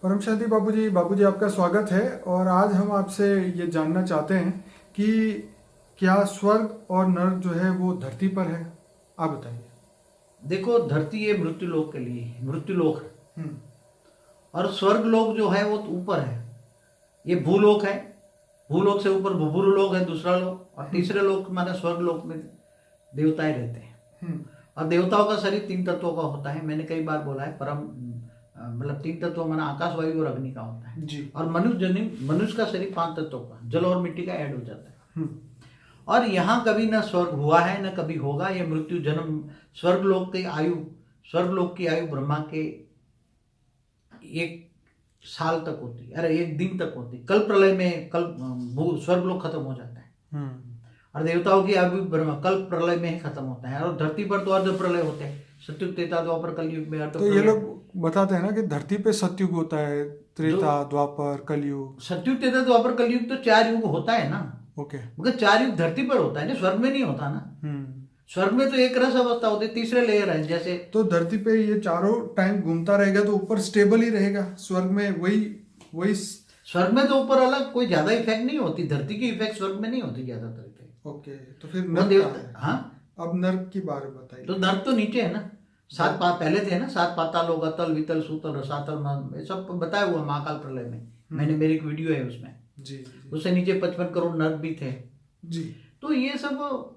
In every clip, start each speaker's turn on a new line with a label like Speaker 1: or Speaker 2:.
Speaker 1: परम शांति बाबूजी आपका स्वागत है। और आज हम आपसे ये जानना चाहते हैं कि क्या स्वर्ग और नर्क जो है वो धरती पर है। आप बताइए।
Speaker 2: देखो, धरती ये मृत्यु लोक के लिए है, मृत्यु लोक है।
Speaker 1: हम्म।
Speaker 2: और स्वर्ग लोक जो है वो तो ऊपर है। ये भूलोक है। भूलोक से ऊपर भूभुर लोक है, दूसरा लोक। और तीसरे लोक माने स्वर्ग लोक में देवताएं रहते हैं।
Speaker 1: हम्म।
Speaker 2: और देवताओं का शरीर 3 तत्वों का होता है। मैंने कई बार बोला है, परम मतलब 3 तत्व माना आकाश, वायु और अग्नि का होता है।
Speaker 1: जी।
Speaker 2: और मनुष्य का शरीर 5 तत्वों का, जल और मिट्टी का ऐड हो जाता है।
Speaker 1: हम्म।
Speaker 2: और यहाँ कभी न स्वर्ग हुआ है न कभी होगा। ये मृत्यु जन्म स्वर्ग लोक की आयु ब्रह्मा के 1 साल तक होती है, अरे 1 दिन तक होती है। कल प्रलय में स्वर्ग लोक खत्म हो जाता है। और देवताओं की आयु ब्रह्मा कल प्रलय में ही खत्म होता है। और धरती पर तो अर्ध प्रलय होते हैं, सतयुग त्रेता द्वापर कलयुग में अर्ध
Speaker 1: तो ये
Speaker 2: प्रलय।
Speaker 1: लोग बताते हैं ना कि धरती पे सतयुग होता है,
Speaker 2: जो
Speaker 1: त्रेता, द्वापर, कलयुग।
Speaker 2: सतयुग त्रेता द्वापर कलयुग तो 4 युग होता है ना।
Speaker 1: ओके।
Speaker 2: मगर 4 युग धरती पर होता है ना, स्वर्ग में नहीं होता ना। स्वर्ग में तो एक रस अवस्था होती है, तीसरे लेयर है जैसे।
Speaker 1: तो धरती पे ये चारों टाइम घूमता रहेगा तो ऊपर स्टेबल ही रहेगा। स्वर्ग में वही वही
Speaker 2: स्वर्ग में तो ऊपर अलग कोई ज्यादा इफेक्ट नहीं होती। धरती की इफेक्ट स्वर्ग में नहीं होती ज्यादातर इफेक्ट।
Speaker 1: ओके। तो फिर
Speaker 2: वो
Speaker 1: नर्क
Speaker 2: देव
Speaker 1: कहाँ है?
Speaker 2: हाँ,
Speaker 1: अब नर्क की बारे में बताइए।
Speaker 2: तो नर्क तो नीचे है ना। 7 पहले थे ना, 7 पाताल, अतल, वितल, सूतल, रसातल, ये सब बताया हुआ महाकाल प्रलय में। मैंने मेरी एक वीडियो है उसमें।
Speaker 1: जी।
Speaker 2: उससे नीचे 55 करोड़ नर्क भी थे।
Speaker 1: जी।
Speaker 2: तो ये सब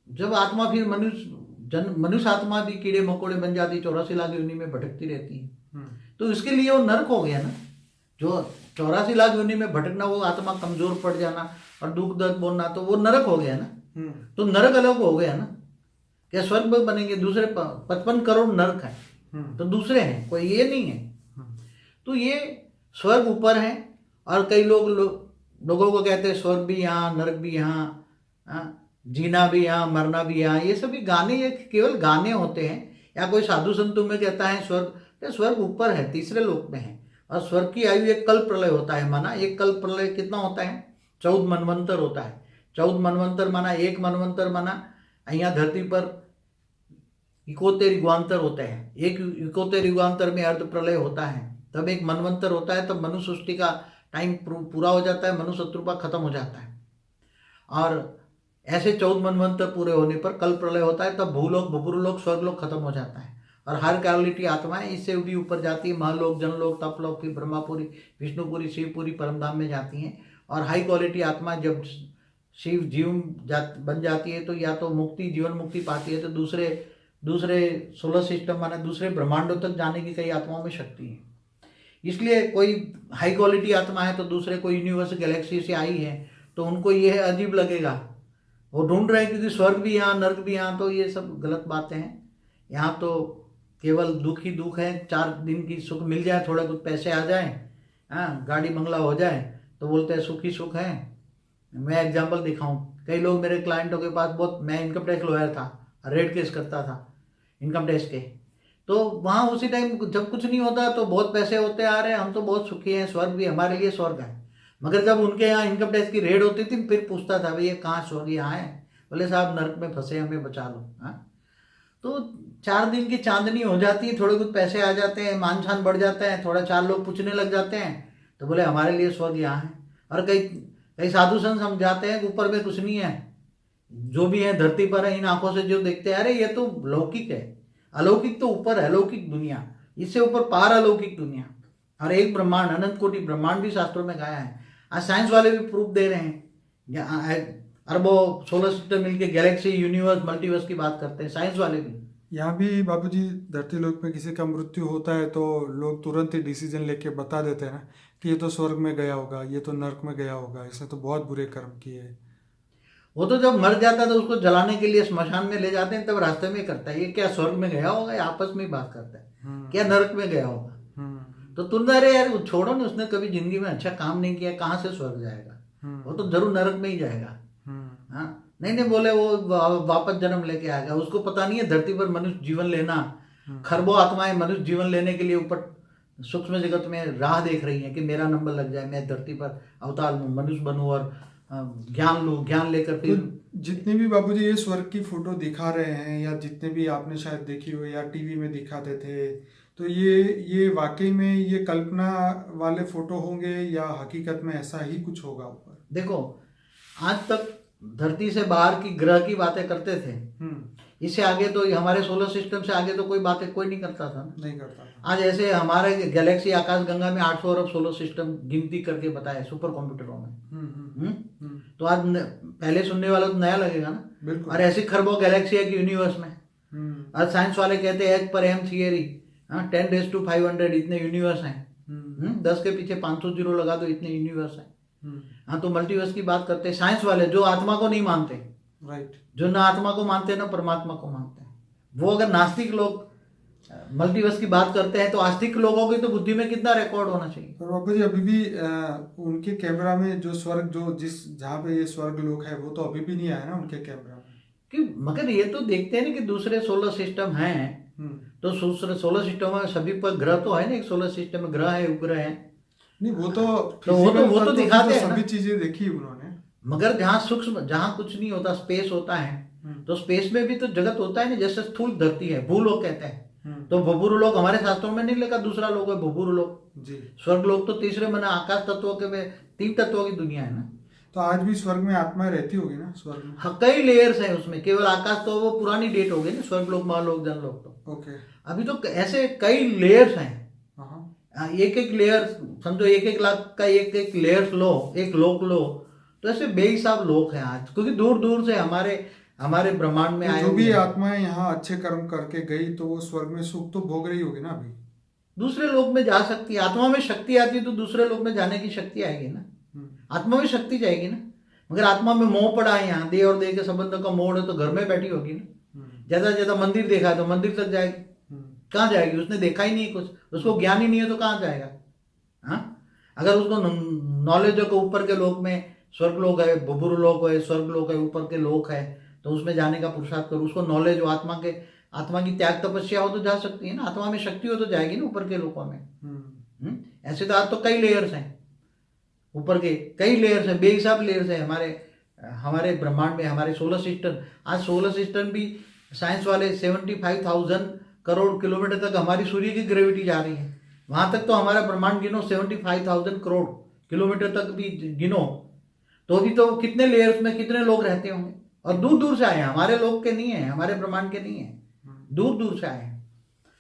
Speaker 2: जब आत्मा फिर मनुष्य आत्मा भी कीड़े मकोड़े बन जाती, 84 लाख योनि में भटकती रहती है। तो इसके लिए वो नर्क हो गया ना। जो 84 लाख योनि में भटकना, वो आत्मा कमजोर पड़ जाना और दुख दर्द बोलना, तो वो नरक हो गया ना। तो नरक अलग हो गया ना। क्या स्वर्ग बनेंगे? दूसरे 55 करोड़ नरक है, तो दूसरे हैं, कोई ये नहीं है। तो ये स्वर्ग ऊपर है। और कई लोगों को कहते हैं स्वर्ग भी यहाँ, नरक भी यहाँ, जीना भी यहाँ, मरना भी यहाँ। ये सभी गाने, ये केवल गाने होते हैं। या कोई साधु संतों में कहता है स्वर्ग ऊपर है, तीसरे लोक में है। और स्वर्ग की आयु एक कल्प प्रलय होता है। माना एक कल्प प्रलय कितना होता है? 14 मनवंतर होता है। 14 मनवंतर माना, एक मनवंतर माना यहाँ धरती पर 71 युगांतर होते हैं। एक 71 युगांतर में अर्ध प्रलय होता है, तब एक मनवंतर होता है। तब मनुष्य सृष्टि का टाइम पूरा हो जाता है, मनुष्य शत्रुपा खत्म हो जाता है। और ऐसे 14 मनवंतर पूरे होने पर कल प्रलय होता है, तब भूलोक, भूपुरलोक, स्वर्गलोक खत्म हो जाता है। और हर क्वालिटी आत्माएं इससे भी ऊपर जाती है। महलोक, जनलोक, तपलोक, फिर ब्रह्मापुरी, विष्णुपुरी, शिवपुरी, परमधाम में जाती हैं। और हाई क्वालिटी आत्मा जब शिव जीव बन जाती है, तो या तो मुक्ति, जीवन मुक्ति पाती है, तो दूसरे सोलर सिस्टम माने दूसरे ब्रह्मांडों तक जाने की कई आत्माओं में शक्ति है। इसलिए कोई हाई क्वालिटी आत्मा है तो दूसरे कोई यूनिवर्स गैलेक्सी से आई है, तो उनको ये अजीब लगेगा। वो ढूंढ रहे हैं क्योंकि स्वर्ग भी यहाँ, नर्क भी यहाँ। तो ये सब गलत बातें हैं। यहाँ तो केवल दुख ही दुख है। 4 दिन की सुख मिल जाए, थोड़ा कुछ पैसे आ जाए, गाड़ी बंगला हो जाए, तो बोलते हैं सुख ही सुख है। मैं एग्जाम्पल दिखाऊं, कई लोग मेरे क्लाइंटों के पास मैं इनकम टैक्स लॉयर था, रेड केस करता था इनकम टैक्स के। तो वहाँ उसी टाइम जब कुछ नहीं होता तो बहुत पैसे होते आ रहे हैं, हम तो बहुत सुखी हैं, स्वर्ग भी हमारे लिए स्वर्ग है। मगर जब उनके यहाँ इनकम टैक्स की रेड होती थी, फिर पूछता था भैया कहाँ स्वर्ग यहाँ है? बोले साहब नर्क में फंसे, हमें बचा लो। तो 4 दिन की चांदनी हो जाती है, थोड़े कुछ पैसे आ जाते हैं, मान शान बढ़ जाता है, थोड़ा 4 लोग पूछने लग जाते हैं, तो बोले हमारे लिए स्वर्ग यहाँ है। और कई साधु संत समझाते हैं कि ऊपर में कुछ नहीं है, जो भी है धरती पर है। इन आंखों से जो देखते हैं, अरे ये तो लौकिक है, अलौकिक तो ऊपर है, अलौकिक दुनिया, इससे ऊपर पार अलौकिक दुनिया। और एक ब्रह्मांड, अनंत कोटि ब्रह्मांड भी शास्त्रों में गाया है। आज साइंस वाले भी प्रूफ दे रहे हैं। अरबों सोलर सिस्टम मिलके गैलेक्सी, यूनिवर्स, मल्टीवर्स की बात करते हैं साइंस वाले भी।
Speaker 1: यहाँ भी बाबूजी धरती लोक में किसी का मृत्यु होता है तो लोग तुरंत ही डिसीजन लेके बता देते हैं ना कि ये तो स्वर्ग में गया होगा, ये तो नर्क में गया होगा, इसने तो बहुत बुरे कर्म किए।
Speaker 2: वो तो जब मर जाता है तो उसको जलाने के लिए स्मशान में ले जाते हैं, तब रास्ते में करता है ये क्या स्वर्ग में गया होगा, या आपस में ही बात करता है क्या नर्क में गया होगा। तो तुम अरे यार छोड़ो ना, उसने कभी जिंदगी में अच्छा काम नहीं किया, कहाँ से स्वर्ग जाएगा? वो तो जरूर नरक में ही जाएगा। हाँ, नहीं बोले वो वापस जन्म लेके आएगा। उसको पता नहीं है धरती पर मनुष्य जीवन लेना, खरबों आत्माएं मनुष्य जीवन लेने के लिए ऊपर सूक्ष्म जगत में राह देख रही हैं कि मेरा नंबर लग जाए, मैं धरती पर अवतार लूँ, मनुष्य बनूं और ज्ञान लूँ, ज्ञान लेकर फिर।
Speaker 1: तो जितने भी बाबूजी ये स्वर्ग की फोटो दिखा रहे हैं, या जितने भी आपने शायद देखी हो या टीवी में दिखाते थे, तो ये वाकई में ये कल्पना वाले फोटो होंगे या हकीकत में ऐसा ही कुछ होगा ऊपर?
Speaker 2: देखो, आज तक धरती से बाहर की ग्रह की बातें करते थे, इससे आगे तो हमारे सोलर सिस्टम से आगे तो कोई बातें कोई नहीं करता था ना।
Speaker 1: नहीं करता था।
Speaker 2: आज ऐसे हमारे गैलेक्सी आकाश गंगा में 800 अरब सोलर सिस्टम गिनती करके बताए सुपर कंप्यूटरों में। तो आज पहले सुनने वाला तो नया लगेगा ना।
Speaker 1: बिल्कुल।
Speaker 2: और ऐसी खरबों गैलेक्सी है कि यूनिवर्स में। आज साइंस वाले कहते हैं एच पर एम थियरी, 10⁵ इतने यूनिवर्स हैं। 10 के पीछे 500 जीरो लगा दो, इतने यूनिवर्स हैं। हाँ, तो मल्टीवर्स की बात करते हैं साइंस वाले, जो आत्मा को नहीं मानते।
Speaker 1: राइट।
Speaker 2: जो ना आत्मा को मानते हैं ना परमात्मा को मानते हैं। वो अगर नास्तिक लोग मल्टीवर्स की बात करते हैं तो आस्तिक लोगों की तो बुद्धि में कितना रिकॉर्ड होना चाहिए।
Speaker 1: पर बाबू जी अभी भी उनके कैमरा में जो स्वर्ग जहाँ पे ये स्वर्ग लोक है वो तो अभी भी नहीं आया ना उनके कैमरा में।
Speaker 2: कि मगर ये तो देखते हैं ना कि दूसरे सोलर सिस्टम हैं, तो दूसरे सोलर सिस्टम में सभी पर ग्रह तो है ना। एक सोलर सिस्टम में ग्रह है, उपग्रह है।
Speaker 1: नहीं, वो तो
Speaker 2: दिखाते हैं
Speaker 1: सभी चीजें देखी उन्होंने।
Speaker 2: मगर जहाँ सूक्ष्म, जहाँ कुछ नहीं होता, स्पेस होता है, तो स्पेस में भी तो जगत होता है ना। जैसे स्थूल धरती है, भूलोक कहते हैं, तो भूभुर लोक हमारे शास्त्रों में नहीं लिखा, दूसरा लोक है भूभुर लोक जी। स्वर्ग लोक तो तीसरे मना आकाश तत्वों के में 3 तत्वों की दुनिया है ना।
Speaker 1: तो आज भी स्वर्ग में आत्माएं रहती होगी ना स्वर्ग में?
Speaker 2: हाँ, कई लेयर्स हैं उसमें। केवल आकाश तो वो पुरानी डेट हो गई ना, स्वर्ग लोक, महालोक, जनलोक तो।
Speaker 1: ओके।
Speaker 2: अभी तो ऐसे कई लेयर्स हैं। एक एक लेयर समझो, 1-1 लाख का एक लेयर्स लो, एक लोक लो, तो ऐसे बेहिसाब लोक हैं आज। क्योंकि दूर दूर से हमारे ब्रह्मांड में आए
Speaker 1: जो भी आत्माएं यहाँ अच्छे कर्म करके गई तो वो स्वर्ग में सुख तो भोग रही होगी ना। अभी
Speaker 2: दूसरे लोक में जा सकती है। आत्मा में शक्ति आती है तो दूसरे लोक में जाने की शक्ति आएगी ना। आत्मा में शक्ति जाएगी ना। मगर आत्मा में मोह पड़ा है, यहाँ देह और देह के संबंधों का मोह है, तो घर में बैठी होगी ना। ज्यादा ज्यादा मंदिर देखा है तो मंदिर तक जाएगी। कहाँ जाएगी? उसने देखा ही नहीं कुछ, उसको ज्ञान ही नहीं है, तो कहाँ जाएगा? हाँ, अगर उसको नॉलेज हो, ऊपर के लोक में स्वर्ग लोक है, भूभुर लोक है, स्वर्ग लोक है, ऊपर के लोक है, तो उसमें जाने का पुरुषार्थ करो। उसको नॉलेज हो, आत्मा की त्याग तपस्या हो तो जा सकती है ना। आत्मा में शक्ति हो तो जाएगी ना ऊपर के लोकों में। ऐसे तो आज तो कई लेयर्स हैं, ऊपर के कई लेयर्स हैं, बेहिसाब लेयर्स हैं हमारे ब्रह्मांड में, हमारे सोलर सिस्टम। आज सोलर सिस्टम भी साइंस वाले 75,000 करोड़ किलोमीटर तक हमारी सूर्य की ग्रेविटी जा रही है। वहां तक तो हमारा ब्रह्मांड गिनो, 75,000 करोड़ किलोमीटर तक भी गिनो, तो भी तो कितने लेयर्स में कितने लोग रहते होंगे। और दूर दूर से आए हैं, हमारे लोग के नहीं है, हमारे ब्रह्मांड के नहीं है, दूर दूर से आए हैं।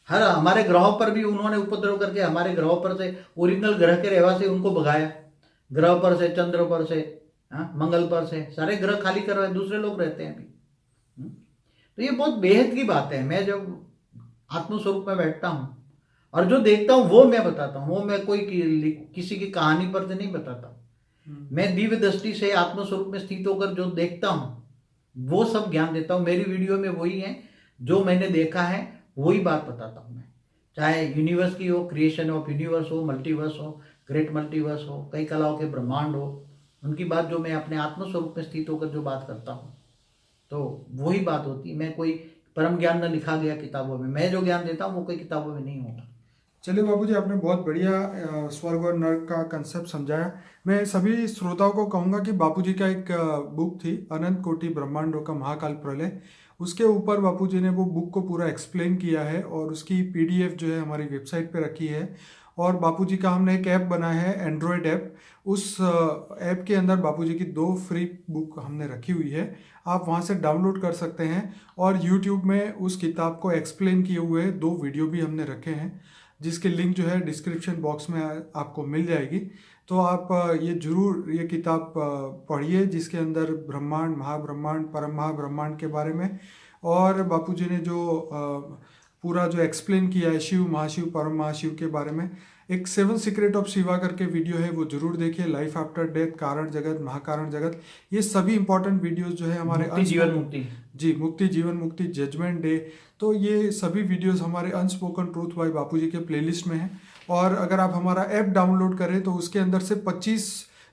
Speaker 2: हर हमारे ग्रहों पर भी उन्होंने उपद्रव करके हमारे ग्रहों पर से ओरिजिनल ग्रह के रहवासी उनको भगाया। ग्रह पर से, चंद्र पर से, मंगल पर से, सारे ग्रह खाली कर रहे हैं, दूसरे लोग रहते हैं अभी। तो ये बहुत बेहद की बात है। मैं जब आत्मस्वरूप में बैठता हूँ और जो देखता हूँ वो मैं बताता हूँ। वो मैं कोई किसी की कहानी पर से नहीं बताता। मैं दिव्य दृष्टि से आत्मस्वरूप में स्थित होकर जो देखता हूँ वो सब ज्ञान देता हूँ। मेरी वीडियो में वही है, जो मैंने देखा है वही बात बताता हूँ मैं। चाहे यूनिवर्स की हो, क्रिएशन ऑफ यूनिवर्स हो, मल्टीवर्स हो, ग्रेट मल्टीवर्स हो, कई कलाओं के ब्रह्मांड हो, उनकी बात जो मैं अपने आत्मस्वरूप में स्थित होकर जो बात करता हूँ तो वही बात होती है। मैं कोई परम ज्ञान न लिखा गया किताबों में, मैं जो ज्ञान देता हूँ वो कोई किताबों में नहीं होता।
Speaker 1: चलिए बाबूजी, आपने बहुत बढ़िया स्वर्ग और नर्क का कंसेप्ट समझाया। मैं सभी श्रोताओं को कहूँगा कि बापूजी का एक बुक थी, अनंत कोटि ब्रह्मांडों का महाकाल प्रलय। उसके ऊपर बापूजी ने वो बुक को पूरा एक्सप्लेन किया है और उसकी PDF जो है हमारी वेबसाइट पे रखी है। और बापूजी का हमने एक ऐप बनाया है, एंड्रॉयड ऐप। उस ऐप के अंदर बापूजी की 2 फ्री बुक हमने रखी हुई है, आप वहाँ से डाउनलोड कर सकते हैं। और यूट्यूब में उस किताब को एक्सप्लेन किए हुए 2 वीडियो भी हमने रखे हैं, जिसके लिंक जो है डिस्क्रिप्शन बॉक्स में आपको मिल जाएगी। तो आप ये किताब पढ़िए, जिसके अंदर ब्रह्मांड, महाब्रह्मांड, परम महाब्रह्मांड के बारे में और बापूजी ने जो पूरा जो एक्सप्लेन किया है शिव, महाशिव, परम महाशिव के बारे में। एक 7 सीक्रेट ऑफ शिवा करके वीडियो है, वो जरूर देखिए। लाइफ आफ्टर डेथ, कारण जगत, महाकारण जगत, ये सभी इंपॉर्टेंट वीडियोस जो है हमारे
Speaker 2: जीवन मुक्ति
Speaker 1: जी, मुक्ति जीवन मुक्ति, जजमेंट डे, तो ये सभी वीडियोस हमारे अनस्पोकन ट्रूथ बाय बापूजी के प्लेलिस्ट में है। और अगर आप हमारा ऐप डाउनलोड करें तो उसके अंदर से 25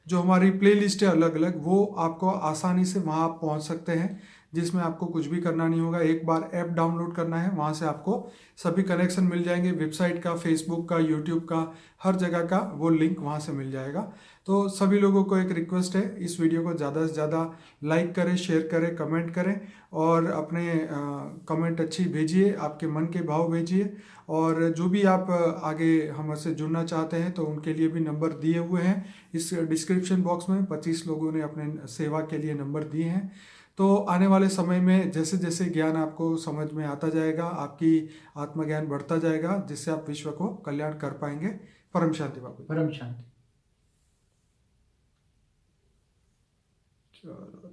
Speaker 1: जो हमारी प्लेलिस्ट है अलग अलग, वो आपको आसानी से वहाँ आप पहुँच सकते हैं, जिसमें आपको कुछ भी करना नहीं होगा। एक बार ऐप डाउनलोड करना है, वहाँ से आपको सभी कनेक्शन मिल जाएंगे, वेबसाइट का, फेसबुक का, यूट्यूब का, हर जगह का वो लिंक वहाँ से मिल जाएगा। तो सभी लोगों को एक रिक्वेस्ट है, इस वीडियो को ज़्यादा से ज़्यादा लाइक करें, शेयर करें, कमेंट करें और अपने कमेंट अच्छी भेजिए, आपके मन के भाव भेजिए। और जो भी आप आगे हमसे जुड़ना चाहते हैं तो उनके लिए भी नंबर दिए हुए हैं इस डिस्क्रिप्शन बॉक्स में। 25 लोगों ने अपने सेवा के लिए नंबर दिए हैं। तो आने वाले समय में जैसे जैसे ज्ञान आपको समझ में आता जाएगा, आपकी आत्मज्ञान बढ़ता जाएगा, जिससे आप विश्व को कल्याण कर पाएंगे। परम शांति बाबू।
Speaker 2: परम शांति।
Speaker 1: चलो।